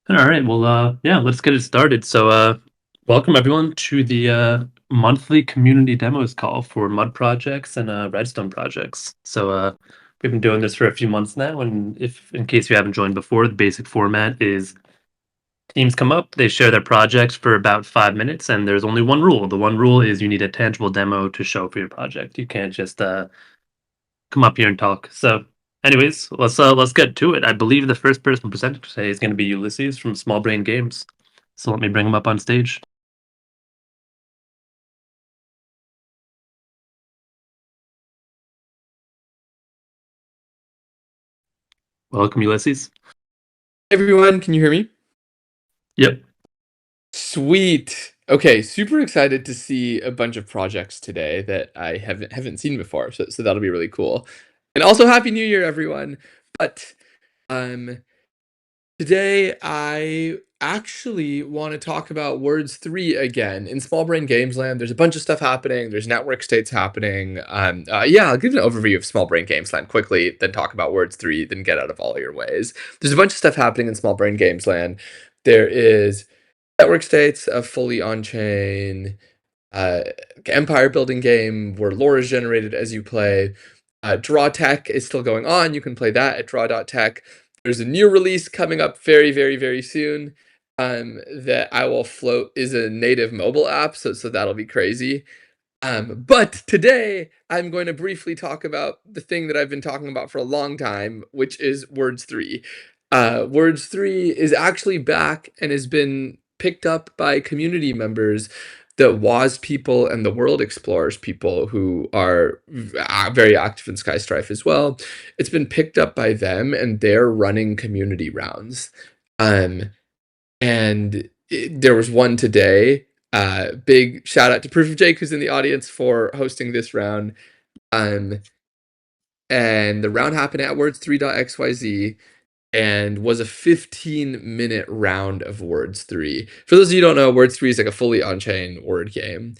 All right. Well, yeah, let's get it started. Welcome everyone to the monthly community demos call for mud projects and redstone projects. We've been doing this for a few months now, and if in case you haven't joined before, the basic format is teams come up, they share their projects for about 5 minutes, and there's only one rule. The one rule is you need a tangible demo to show for your project. You can't just come up here and talk. Anyways, let's get to it. I believe the first person presenting today is going to be Ulysses from Small Brain Games. So let me bring him up on stage. Welcome, Ulysses. Everyone, can you hear me? Yep. Sweet. Okay, super excited to see a bunch of projects today that I haven't seen before. So that'll be really cool. And also Happy New Year, everyone. But um today I actually want to talk about Words 3 again. In Small Brain Games Land, there's a bunch of stuff happening. There's network states happening. Yeah, I'll give an overview of Small Brain Games Land quickly, then talk about Words 3, then get out of all your ways. There's a bunch of stuff happening in Small Brain Games Land. There is network states, a fully on-chain uh, empire building game where lore is generated as you play. Draw Tech is still going on. You can play that at draw.tech. There's a new release coming up very, very, very soon that I will float is a native mobile app, so that'll be crazy. But today I'm going to briefly talk about the thing that I've been talking about for a long time, which is Words 3. Words 3 is actually back and has been picked up by community members, the WAS people and the World Explorers people who are very active in Sky Strife as well. It's been picked up by them and they're running community rounds. Um, there was one today. Big shout out to Proof of Jake, who's in the audience, for hosting this round. Um, and the round happened at words3.xyz and was a 15-minute round of Words 3. For those of you who don't know, Words 3 is like a fully on-chain word game.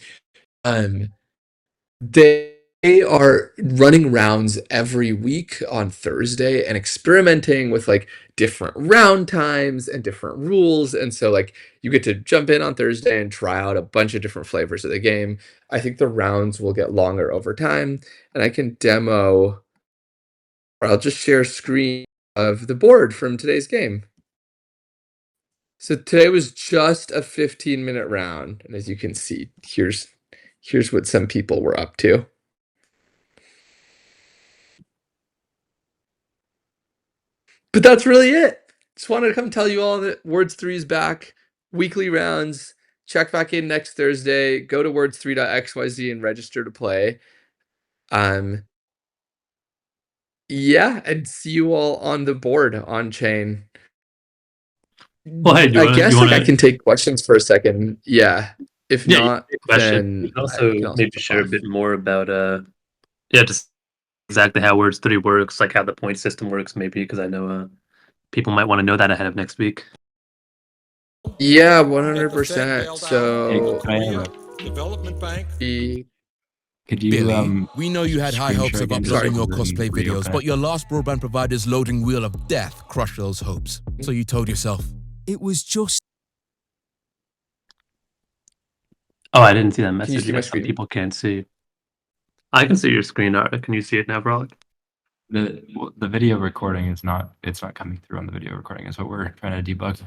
Um, they are running rounds every week on Thursday and experimenting with like different round times and different rules. And so like you get to jump in on Thursday and try out a bunch of different flavors of the game. I think the rounds will get longer over time, and I can demo, or I'll just share a screen of the board from today's game. So today was just a 15-minute round, and as you can see, here's what some people were up to. But that's really it. Just wanted to come tell you all that Words 3 is back. Weekly rounds. Check back in next Thursday. Go to words3.xyz and register to play. Yeah, and see you all on the board on chain. Well, hey, I you guess want like I to can take questions for a second. Yeah. If yeah, you not, have a question. You then can I also can also maybe jump share a off. bit more about yeah, just exactly how Words 3 works, like how the point system works, maybe because I know people might want to know that ahead of next week. Yeah, That the Fed 100%. bailed out Hey, So can I have Korea Development Bank. could you Billy, we know you had high screen hopes share of again just Sorry. uploading your so we can cosplay videos, reopen but it? your last broadband provider's loading wheel of death crushed those hopes. So you told yourself, it was just... Oh, I didn't see that Can you message see my yet. Some screen? people can't see. I can see your screen. Can you see it now, Brolic? The video recording is not coming through on the video recording is what we're trying to debug.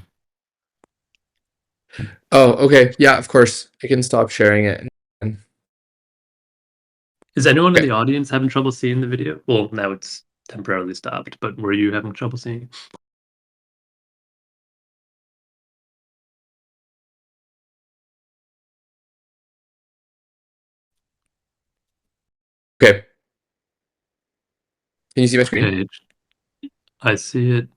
Oh, okay. Yeah, of course. I can stop sharing it. Is anyone in Okay. the audience having trouble seeing the video? Well, now it's temporarily stopped, but were you having trouble seeing it? Okay. Can you see my screen? Okay, I see it.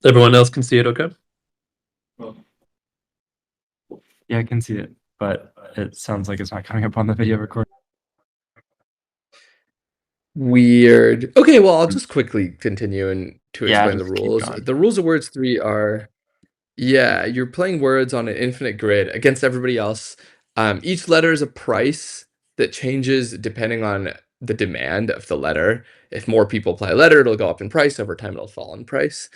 Everyone else can see it, okay? Yeah, I can see it, but it sounds like it's not coming up on the video recording. Weird. Okay, well, I'll just quickly continue and to Yeah, explain the just keep rules. going. The rules of Words 3 are, yeah, you're playing words on an infinite grid against everybody else. Each letter is a price that changes depending on the demand of the letter. If more people play a letter, it'll go up in price. Over time, it'll fall in price.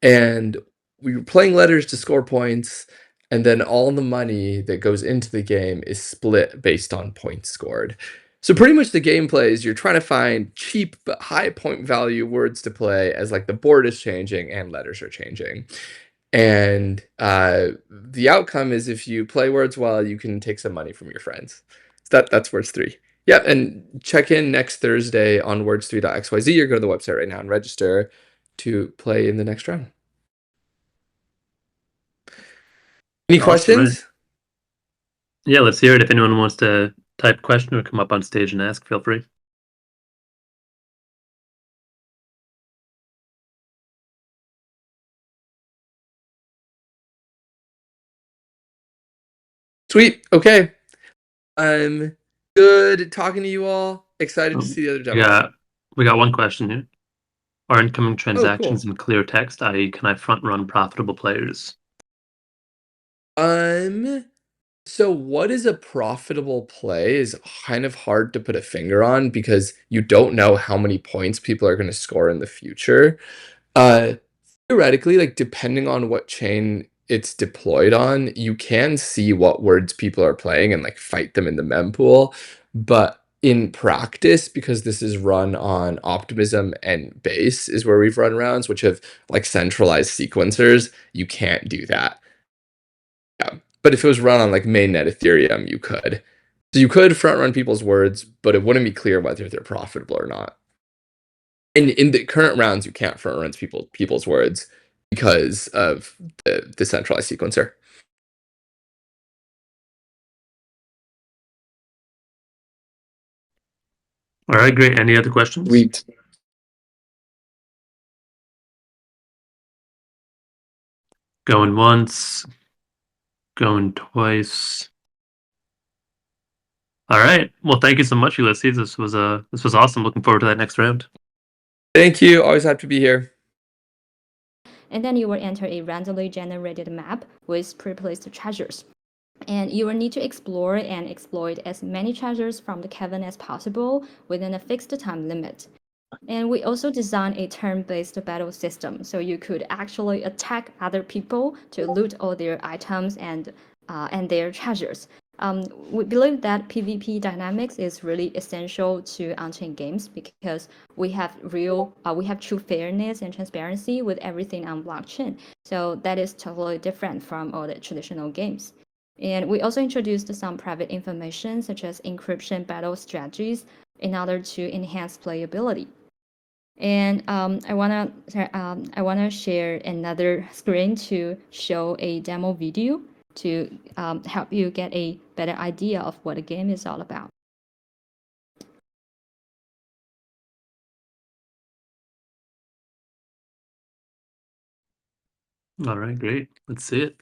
and we were playing letters to score points, and then all the money that goes into the game is split based on points scored. So pretty much the gameplay is you're trying to find cheap but high point value words to play as like the board is changing and letters are changing. And the outcome is if you play words well, you can take some money from your friends. So that's words 3. Yep, and check in next Thursday on words3.xyz or go to the website right now and register to play in the next round. Any Awesome, questions? right. Yeah, let's hear it. If anyone wants to type a question or come up on stage and ask, feel free. Sweet. Okay. I'm good talking to you all. Excited to Oh, see the other demo. we got one question here. Are incoming Oh, transactions cool. in clear text, i.e., can I front run profitable players? So what is a profitable play is kind of hard to put a finger on because you don't know how many points people are going to score in the future. Uh, Theoretically, like depending on what chain it's deployed on, you can see what words people are playing and like fight them in the mempool. But in practice, because this is run on Optimism and Base, is where we've run rounds, which have like centralized sequencers, you can't do that. Yeah. But if it was run on like mainnet Ethereum, you could. So you could front run people's words, but it wouldn't be clear whether they're profitable or not. And in the current rounds, you can't front run people's words because of the decentralized sequencer. All right, great. Any other questions? Sweet. Going once, going twice. All right. Well, thank you so much, Ulysses. This was awesome. Looking forward to that next round. Thank you. Always happy to be here. And then you will enter a randomly generated map with pre-placed treasures. And you will need to explore and exploit as many treasures from the cavern as possible within a fixed time limit. And we also designed a turn-based battle system, so you could actually attack other people to loot all their items and their treasures. We believe that PvP dynamics is really essential to on-chain games because we have true fairness and transparency with everything on blockchain. So that is totally different from all the traditional games. And we also introduced some private information such as encryption battle strategies in order to enhance playability. And I wanna share another screen to show a demo video to help you get a better idea of what the game is all about. All right, great. Let's see it.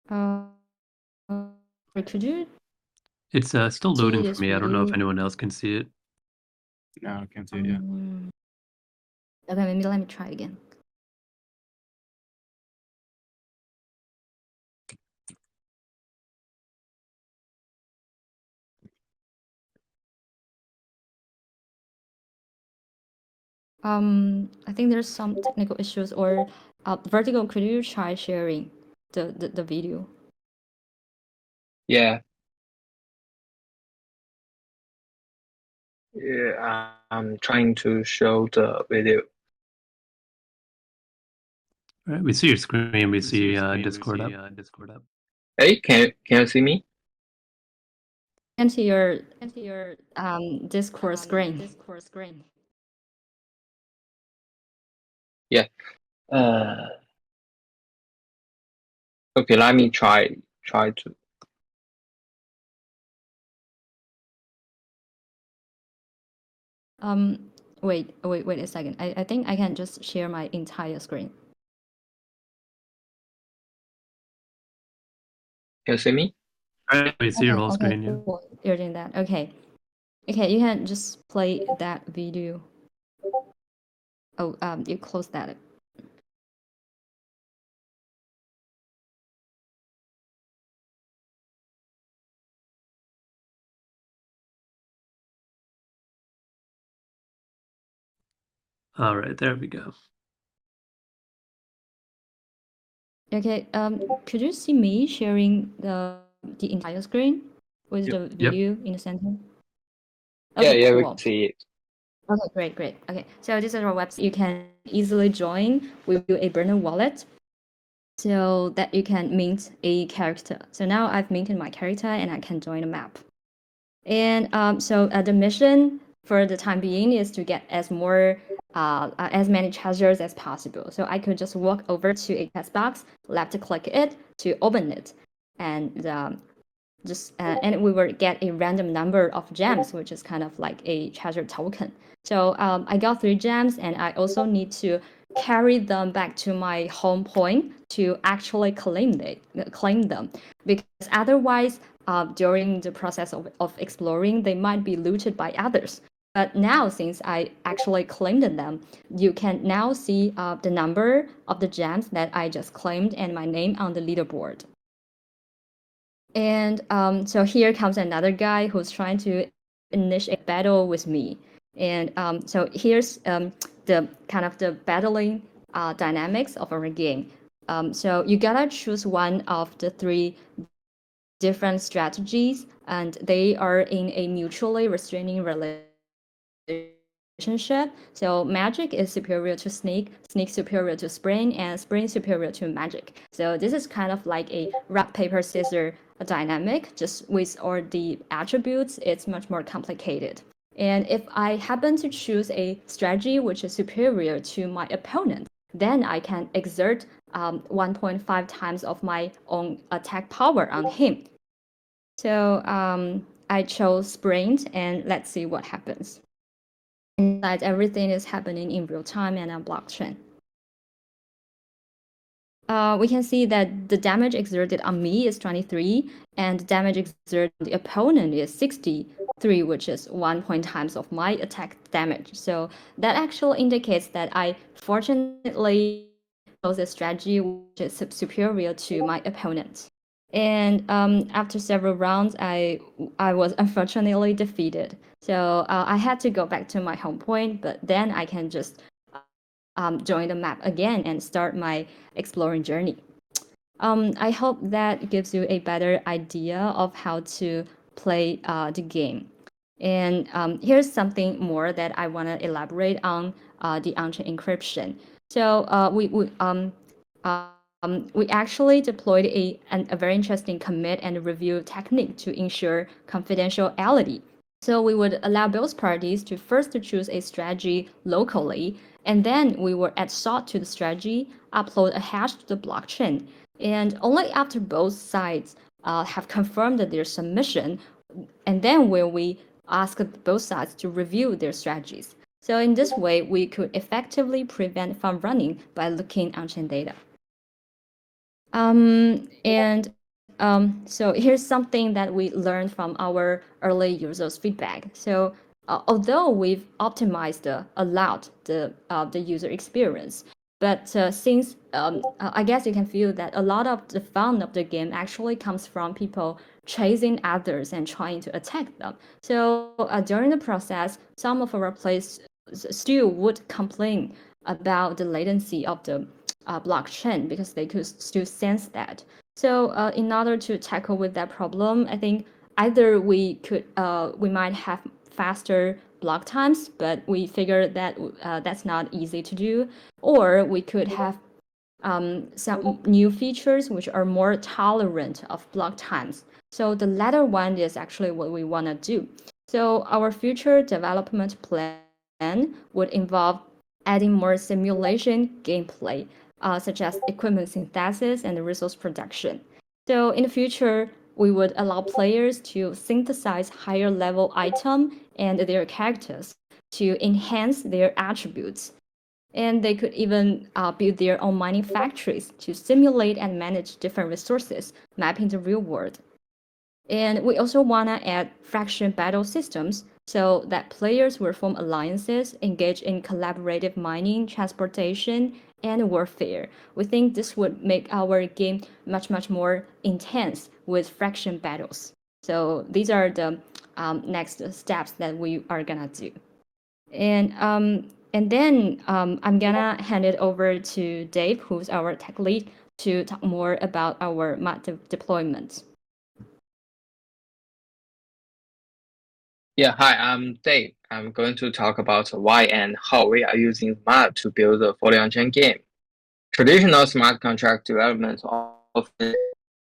Uh, could you It's still see loading this for me. I don't know if video? anyone else can see it. No, I can't see it yet. Okay, maybe let me try again. I think there's some technical issues. Or Vertigo, could you try sharing the video? Yeah. Yeah, I'm trying to show the video. All right, we see your screen. We see Discord up. Hey, can you see me? Enter your Discord screen. Yeah. Okay, let me try to. Wait a second. I think I can just share my entire screen. Can you see me? All right, we see your whole Okay, screen. Yeah. cool. You're doing that. Okay. Okay, you can just play that video. Oh, you close that. All right, there we go. Okay, could you see me sharing the entire screen with Yep. the Yep. video in the center? Yeah, Okay, yeah, we cool. can see it. Okay, great, great. Okay, so this is our website. You can easily join with a burner wallet so that you can mint a character. So now I've minted my character and I can join the map. And so the mission for the time being is to get as many treasures as possible. So I could just walk over to a test box, left click it to open it, and and we will get a random number of gems, which is kind of like a treasure token. So I got 3 gems, and I also need to carry them back to my home point to actually claim them, because otherwise, during the process of exploring, they might be looted by others. But now, since I actually claimed them, you can now see the number of the gems that I just claimed and my name on the leaderboard. And so here comes another guy who's trying to initiate a battle with me. And so here's the kind of the battling dynamics of our game. So you gotta choose one of the 3 different strategies, and they are in a mutually restraining relationship. So magic is superior to snake, snake superior to spring, and spring superior to magic. So this is kind of like a rock, paper, scissors dynamic, just with all the attributes, it's much more complicated. And if I happen to choose a strategy which is superior to my opponent, then I can exert 1.5 times of my own attack power on him. So I chose sprint, and let's see what happens. Inside, everything is happening in real time and on blockchain. We can see that the damage exerted on me is 23, and damage exerted on the opponent is 63, which is 1 point times of my attack damage. So that actually indicates that I fortunately chose a strategy which is superior to my opponent. And after several rounds, I was unfortunately defeated. So I had to go back to my home point, but then I can just join the map again and start my exploring journey. I hope that gives you a better idea of how to play the game. And here's something more that I want to elaborate on the on-chain encryption. So we actually deployed a very interesting commit and review technique to ensure confidentiality. So we would allow both parties to first choose a strategy locally, and then we would add salt to the strategy, upload a hash to the blockchain, and only after both sides have confirmed their submission, and then will we ask both sides to review their strategies. So in this way, we could effectively prevent fund running by looking on-chain data. And so here's something that we learned from our early users' feedback. So although we've optimized a lot the user experience, but since I guess you can feel that a lot of the fun of the game actually comes from people chasing others and trying to attack them. So during the process, some of our players still would complain about the latency of the blockchain because they could still sense that. So in order to tackle with that problem, I think either we might have faster block times, but we figured that that's not easy to do, or we could have some new features which are more tolerant of block times. So the latter one is actually what we want to do. So our future development plan would involve adding more simulation gameplay, such as equipment synthesis and resource production. So in the future, we would allow players to synthesize higher level item and their characters to enhance their attributes. And they could even build their own mining factories to simulate and manage different resources, mapping the real world. And we also want to add fraction battle systems so that players will form alliances, engage in collaborative mining, transportation, and warfare. We think this would make our game much more intense with faction battles. So these are the next steps that we are gonna do. And then I'm gonna hand it over to Dave, who's our tech lead, to talk more about our mod deployment. Yeah, hi, I'm Dave. I'm going to talk about why and how we are using mod to build a fully on-chain game. Traditional smart contract development often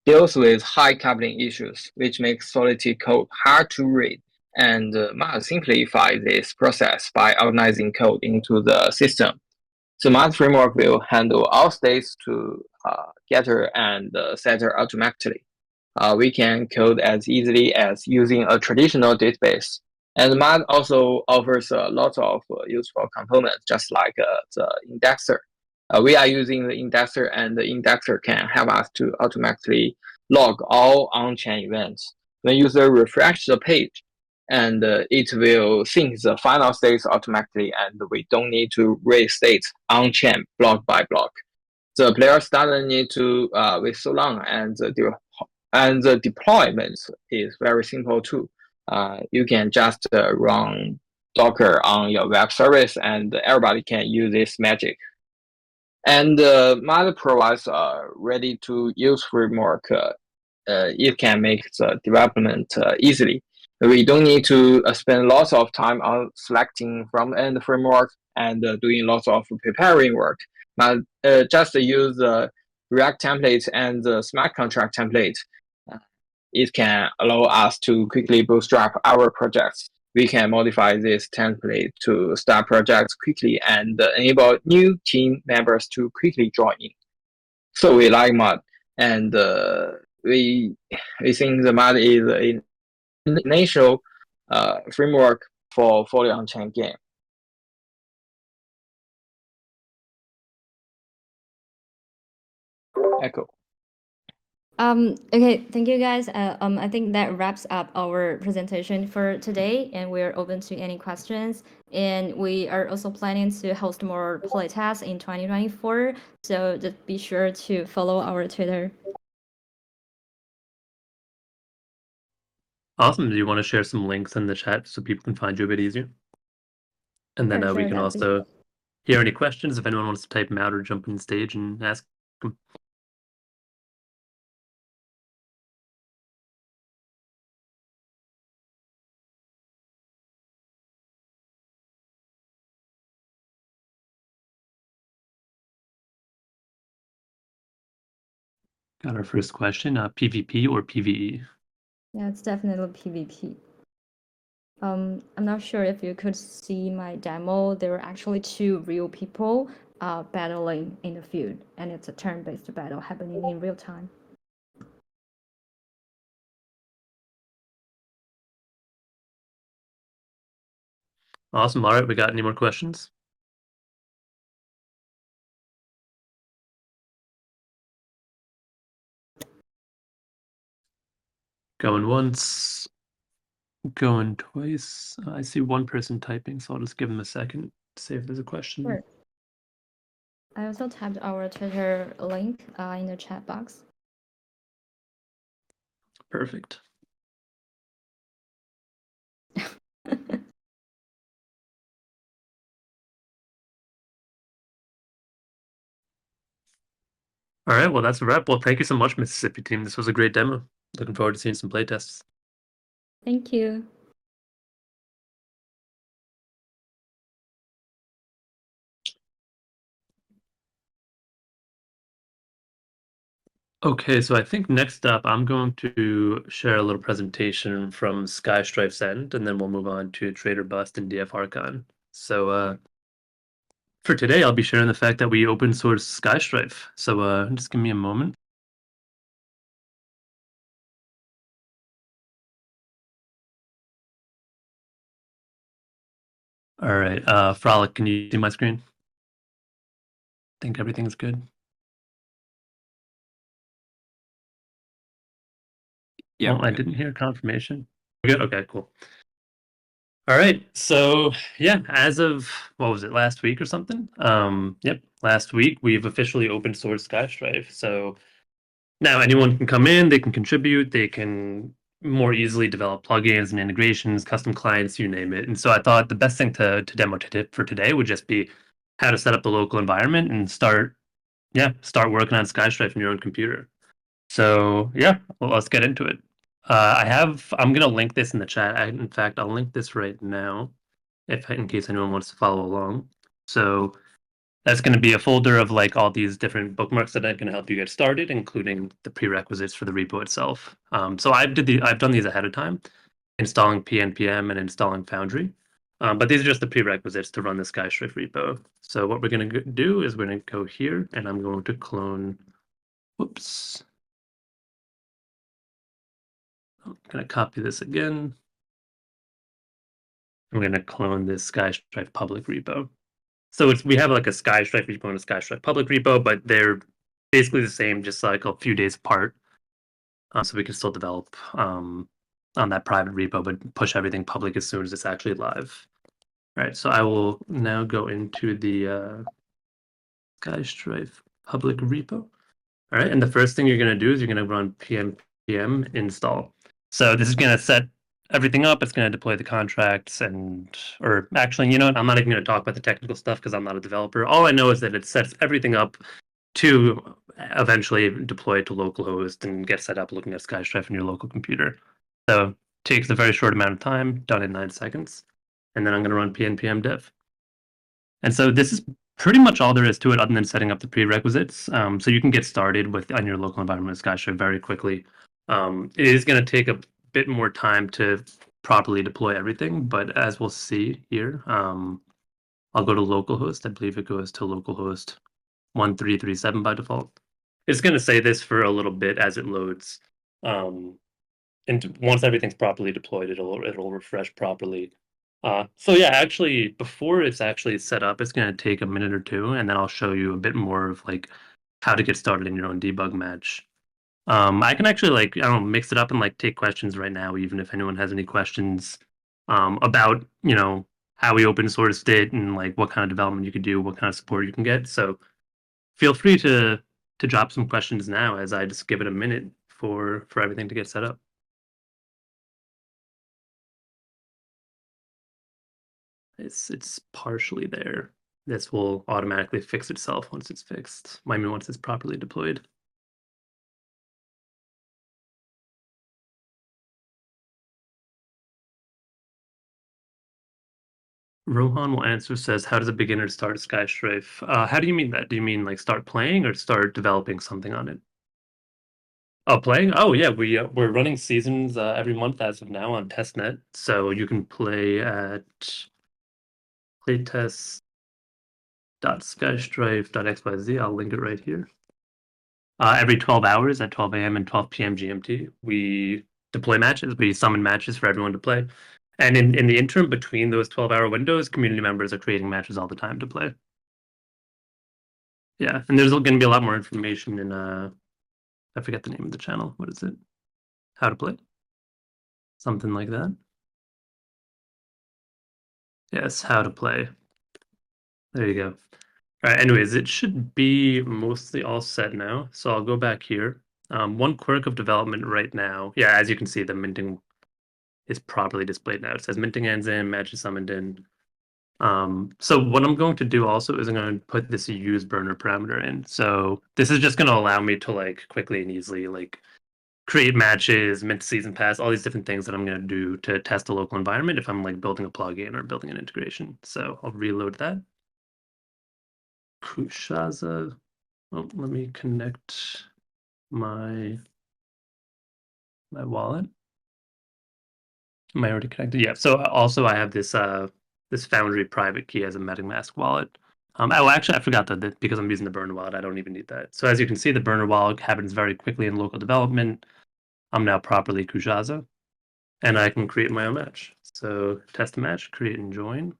deals with high coupling issues, which makes Solidity code hard to read. And mod simplifies this process by organizing code into the system. The mod framework will handle all states to getter and setter automatically. We can code as easily as using a traditional database. And mod also offers a lot of useful components, just like the indexer. We are using the indexer, and the indexer can help us to automatically log all on-chain events. When user refresh the page, and it will sync the final states automatically, and we don't need to read states on-chain block by block. The players doesn't need to wait so long, and the deployment is very simple too. You can just run Docker on your web service, and everybody can use this magic. And mod provides a ready-to-use framework. It can make the development easily. We don't need to spend lots of time on selecting front-end framework and doing lots of preparing work. But just use the React template and the smart contract template. It can allow us to quickly bootstrap our projects. We can modify this template to start projects quickly and enable new team members to quickly join in. So we like mod, and we think the mod is an initial framework for fully on-chain game. Echo. Okay, thank you guys. I think that wraps up our presentation for today, and we're open to any questions. And we are also planning to host more playtests in 2024, so just be sure to follow our Twitter. Awesome. Do you want to share some links in the chat so people can find you a bit easier? And then Sure, we sure, can that'd be also hear any questions if anyone wants to type them out or jump on stage and ask them. Got our first question, PvP or PvE? Yeah, it's definitely PvP. I'm not sure if you could see my demo. There were actually two real people battling in the field, and it's a turn-based battle happening in real time. Awesome. All right, we got any more questions? Going once, going twice. I see one person typing, so I'll just give them a second to see if there's a question. Sure. I also typed our Twitter link in the chat box. Perfect. All right, well, that's a wrap. Well, thank you so much, Mississippi team. This was a great demo. Looking forward to seeing some playtests. Thank you. Okay, so I think next up, I'm going to share a little presentation from Strife's end, and then we'll move on to Trader Bust and DF Archon. So for today, I'll be sharing the fact that we open source Strife. So just give me a moment. All right, Frolic, can you see my screen? Think everything's good. Yeah, Well, we're I good. didn't hear confirmation. We're good? Okay, cool. All right. So yeah, as of what was it, last week or something? Yep, last week we've officially open sourced Strife. So now anyone can come in, they can contribute, they can more easily develop plugins and integrations, custom clients, you name it. And so I thought the best thing to demo for today would just be how to set up the local environment and start working on Strife on your own computer. So yeah, well, let's get into it. I'm gonna link this in the chat. In fact, I'll link this right now, if in case anyone wants to follow along. So that's going to be a folder of like all these different bookmarks that are going to help you get started, including the prerequisites for the repo itself. So I've done these ahead of time, installing PNPM and installing Foundry. But these are just the prerequisites to run the Strife repo. So what we're going to do is we're going to go here, and I'm going to clone. Whoops. I'm going to copy this again. I'm going to clone this Strife public repo. So we have like a Strife repo and a Strife public repo, but they're basically the same, just like a few days apart. So we can still develop on that private repo, but push everything public as soon as it's actually live. All right, so I will now go into the Strife public repo. All right, and the first thing you're going to do is you're going to run pnpm install. So this is going to set everything up. It's going to deploy the contracts or actually, you know what? I'm not even going to talk about the technical stuff because I'm not a developer. All I know is that it sets everything up to eventually deploy it to localhost and get set up looking at Strife on your local computer. So takes a very short amount of time, done in 9 seconds. And then I'm going to run pnpm dev. And so this is pretty much all there is to it other than setting up the prerequisites. So you can get started on your local environment with Strife very quickly. It is going to take a bit more time to properly deploy everything, but as we'll see here, I'll go to localhost. I believe it goes to localhost 1337 by default. It's going to say this for a little bit as it loads. And once everything's properly deployed, it'll refresh properly. So yeah, actually, before it's actually set up, it's going to take a minute or two, and then I'll show you a bit more of like how to get started in your own debug match. I can actually like I don't know, mix it up and like take questions right now, even if anyone has any questions about how we open sourced it and like what kind of development you could do, what kind of support you can get. So feel free to drop some questions now as I just give it a minute for everything to get set up. It's partially there. This will automatically fix itself once it's fixed. I mean, once it's properly deployed. Rohan will answer, says, how does a beginner start Strife? How do you mean that? Do you mean like start playing or start developing something on it? Oh, playing? Oh, yeah. We're running seasons every month as of now on testnet. So you can play at playtest.skystrife.xyz. I'll link it right here. Every 12 hours at 12 a.m. and 12 p.m. GMT, we deploy matches. We summon matches for everyone to play. And in the interim between those 12-hour windows, community members are creating matches all the time to play. Yeah, and there's going to be a lot more information in I forget the name of the channel. What is it? How to play? Something like that. Yes, how to play. There you go. All right, anyways, it should be mostly all set now. So I'll go back here. One quirk of development right now. Yeah, as you can see, the minting is properly displayed now. It says minting ends in, matches summoned in. So what I'm going to do also is I'm going to put this use burner parameter in. So this is just going to allow me to like quickly and easily like create matches, mint season pass, all these different things that I'm going to do to test a local environment if I'm like building a plugin or building an integration. So I'll reload that. Kushaza. Oh, let me connect my wallet. Am I already connected? Yeah. So also I have this this Foundry private key as a MetaMask wallet. Oh, actually, I forgot that because I'm using the burner wallet, I don't even need that. So as you can see, the burner wallet happens very quickly in local development. I'm now properly Kushaza, and I can create my own match. So test a match, create and join.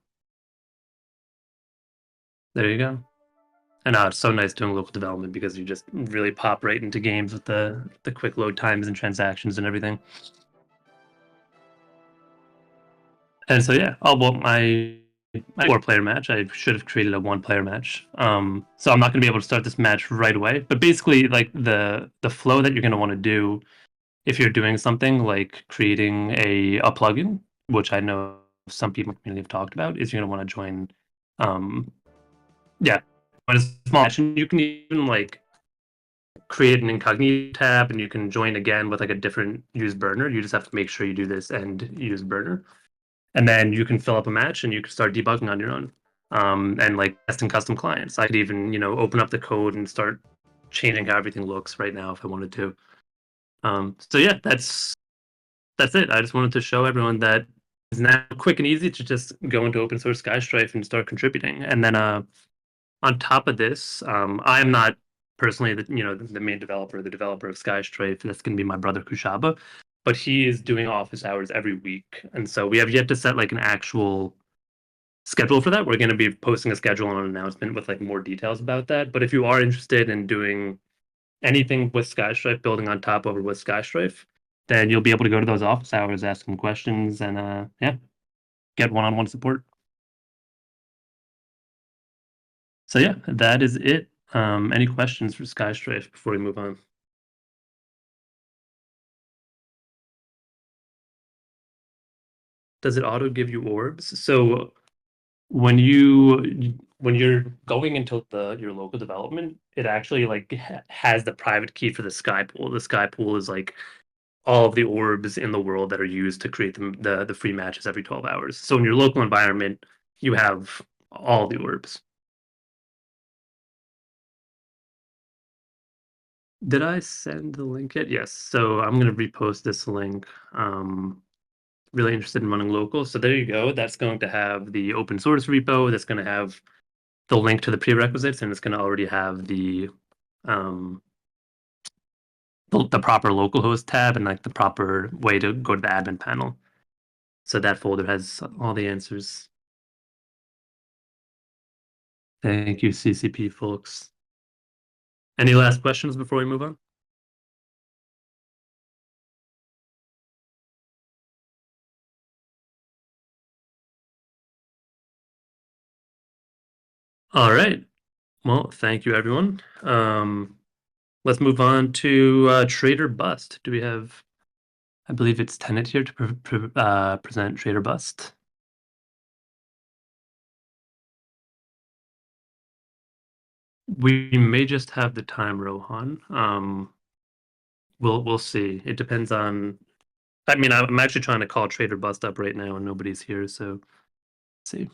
There you go. And it's so nice doing local development because you just really pop right into games with the quick load times and transactions and everything. And so yeah, my 4-player match, I should have created a 1-player match. So I'm not going to be able to start this match right away. But basically, like the flow that you're going to want to do if you're doing something like creating a plugin, which I know some people in the community have talked about, is you're going to want to join. Yeah, join a small match, and you can even like create an incognito tab, and you can join again with like a different use burner. You just have to make sure you do this and use burner, and then you can fill up a match and you can start debugging on your own, and like testing custom clients. I could even open up the code and start changing how everything looks right now if I wanted to. So yeah, that's it. I just wanted to show everyone that it's now quick and easy to just go into open source SkyStrife and start contributing. And then on top of this, I am not personally the main developer, the developer of SkyStrife. That's going to be my brother Kushaba, but he is doing office hours every week, and so we have yet to set like an actual schedule for that. We're going to be posting a schedule and an announcement with like more details about that. But if you are interested in doing anything with SkyStrife, building on top over with SkyStrife, then you'll be able to go to those office hours, ask them questions, and yeah, get one-on-one support. So yeah, that is it. Any questions for SkyStrife before we move on? Does it auto give you orbs? So when you're going into your local development, it actually like has the private key for the sky pool. The sky pool is like all of the orbs in the world that are used to create the free matches every 12 hours. So in your local environment, you have all the orbs. Did I send the link yet? Yes. So I'm going to repost this link. Really interested in running local. So there you go. That's going to have the open source repo. That's going to have the link to the prerequisites, and it's going to already have um, the proper localhost tab and like the proper way to go to the admin panel. So that folder has all the answers. Thank you, CCP folks. Any last questions before we move on? All right. Well, thank you, everyone. Let's move on to Trader Bust. Do we have? I believe it's Tenet here to present Trader Bust. We may just have the time, Rohan. We'll see. It depends on. I mean, I'm actually trying to call Trader Bust up right now, and nobody's here. So, let's see.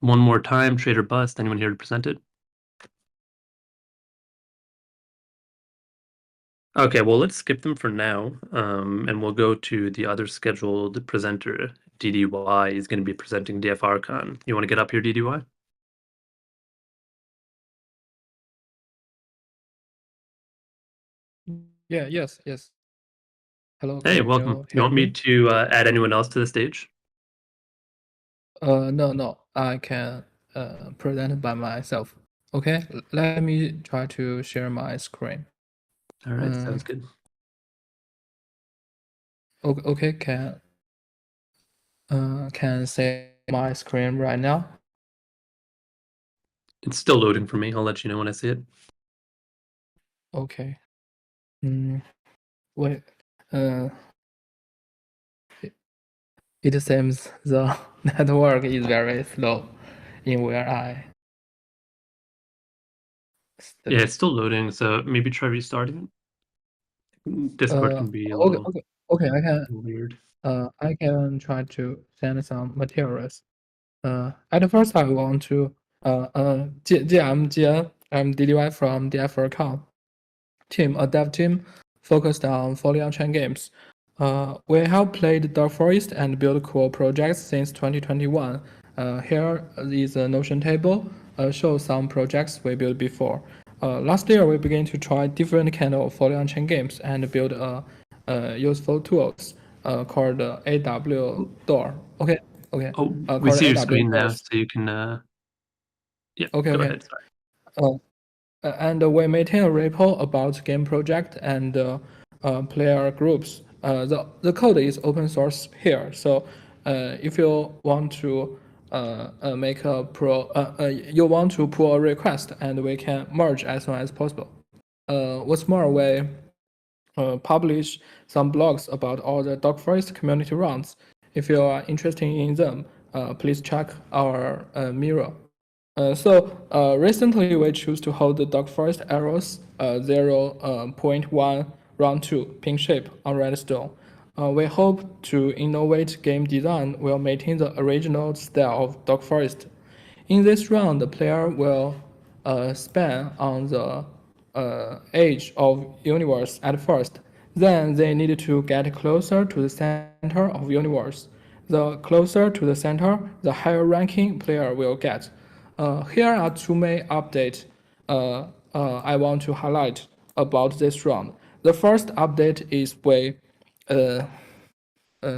One more time, Trader Bust. Anyone here to present it? Okay, well, let's skip them for now, and we'll go to the other scheduled presenter. DDY is going to be presenting DF Archon. You want to get up here, DDY? Yeah, yes. Hello, Hey, can welcome. you You hear want me me? to add anyone else to the stage? No, I can present by myself. Okay, let me try to share my screen. All right, sounds good. Okay, can say my screen right now? It's still loading for me. I'll let you know when I see it. Okay. Wait. It seems the network is very slow in where I. Yeah, it's still loading, so maybe try restarting it. Discord can be a little Okay. weird. I can try to send some materials. At first, I want to I'm DDY from DF Archon team, a dev team focused on fully on-chain games. We have played Dark Forest and built cool projects since 2021. Here is a Notion table, shows some projects we built before. Last year, we began to try different kind of fully on-chain games and build useful tools called AW Door. Okay. Oh, we Called see your AW screen now, Doors. so you can. Yeah, Okay. go ahead. Sorry. and we maintain a repo about game project and player groups. The code is open source here, so if you want to make a you want to pull a request, and we can merge as soon as possible. What's more, we publish some blogs about all the Dog Forest community rounds. If you are interested in them, please check our Miro. Recently we choose to hold the Dog Forest Arrows 0.1 round 2 pink shape on Redstone. We hope to innovate game design while maintaining the original style of Dog Forest. In this round, the player will span on the edge of universe at first. Then they need to get closer to the center of universe. The closer to the center, the higher ranking player will get. Here are two main updates I want to highlight about this round. The first update is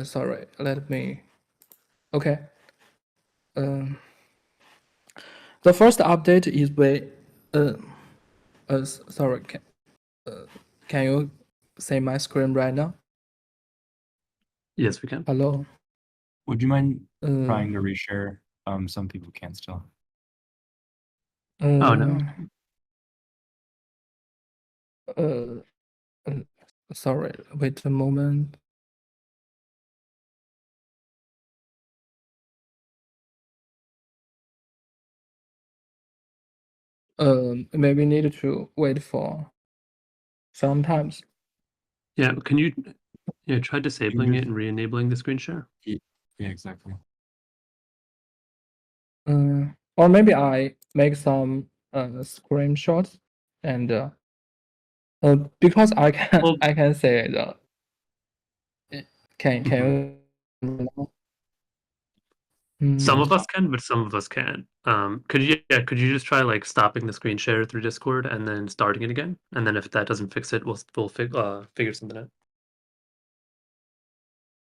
sorry, let me. Okay. The first update is sorry, can you see my screen right now? Yes, we can. Hello. Would you mind Uh, trying to reshare? Some people can still. Oh, no. Sorry, wait a moment. Maybe need to wait for sometimes. Yeah, can you try disabling it just- and re-enabling the screen share? Yeah, exactly. Or maybe I make some screenshots and because I can Well, I can say the can mhm. you Some of us can, but some of us can't. Could you just try like stopping the screen share through Discord and then starting it again? And then if that doesn't fix it, we'll figure something out.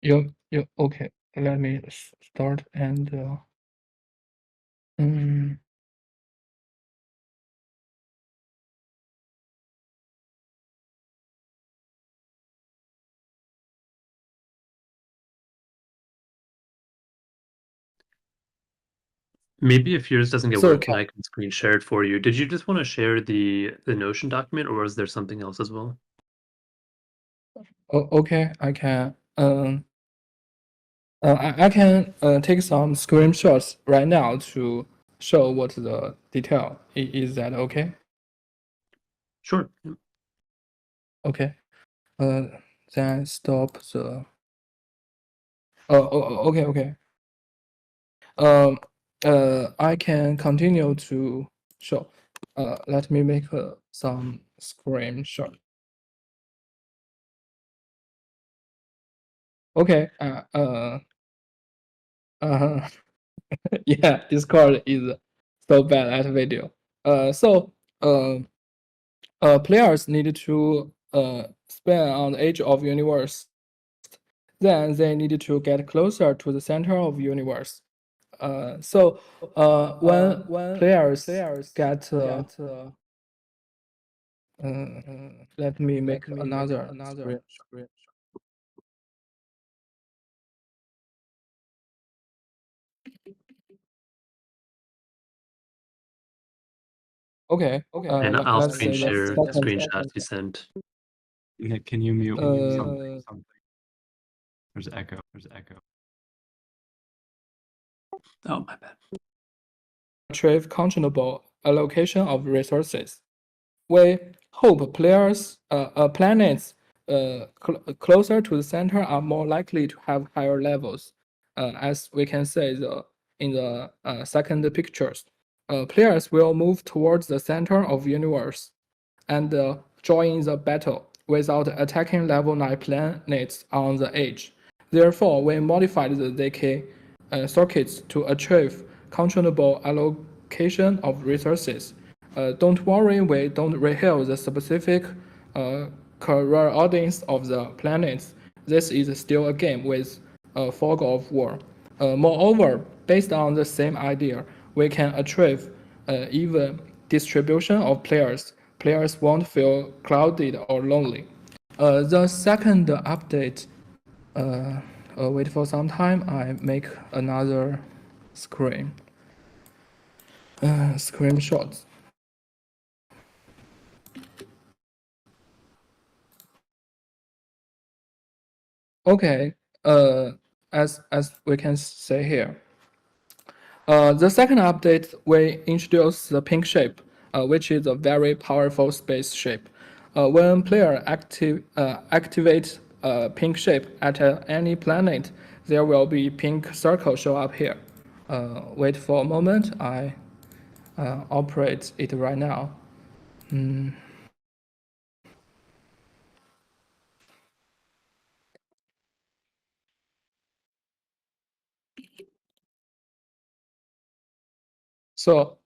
you okay, let me start and Maybe if yours doesn't get so working, I can screen share it for you. Did you just want to share the Notion document, or was there something else as well? okay, I can I can take some screenshots right now to show what the detail. Is that okay? Sure. Yeah. Okay. Then stop the. Okay, okay. I can continue to show. Let me make some screenshot. Okay. Uh, yeah, Discord is so bad at video. So players need to span on the edge of universe. Then they need to get closer to the center of universe. When players get let me make another screen. Okay. And I'll Let's screen say the share the second. screenshots you sent. Nick, can you mute something? There's echo. Oh, my bad. Retrieve controllable allocation of resources. We hope planets closer to the center are more likely to have higher levels. As we can say in the second pictures, players will move towards the center of universe and join the battle without attacking level 9 planets on the edge. Therefore, we modified the decay circuits to achieve controllable allocation of resources. Don't worry, we don't reveal the specific career audience of the planets. This is still a game with a fog of war. Moreover, based on the same idea, we can achieve even distribution of players. Players won't feel crowded or lonely. The second update, wait for some time, I make another screenshots. Okay, as we can say here, the second update we introduce the pink shape, which is a very powerful space shape. When player activate pink shape at any planet, there will be pink circle show up here. Wait for a moment, I operate it right now. So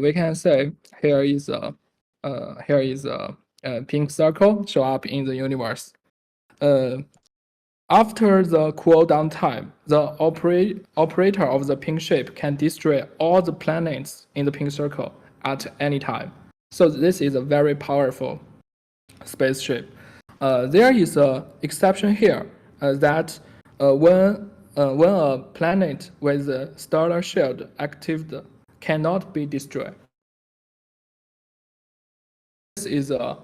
we can say here is a pink circle show up in the universe. After the cooldown time, the operator of the pink shape can destroy all the planets in the pink circle at any time. So this is a very powerful spaceship. There is an exception here that when a planet with a stellar shield active cannot be destroyed. This is a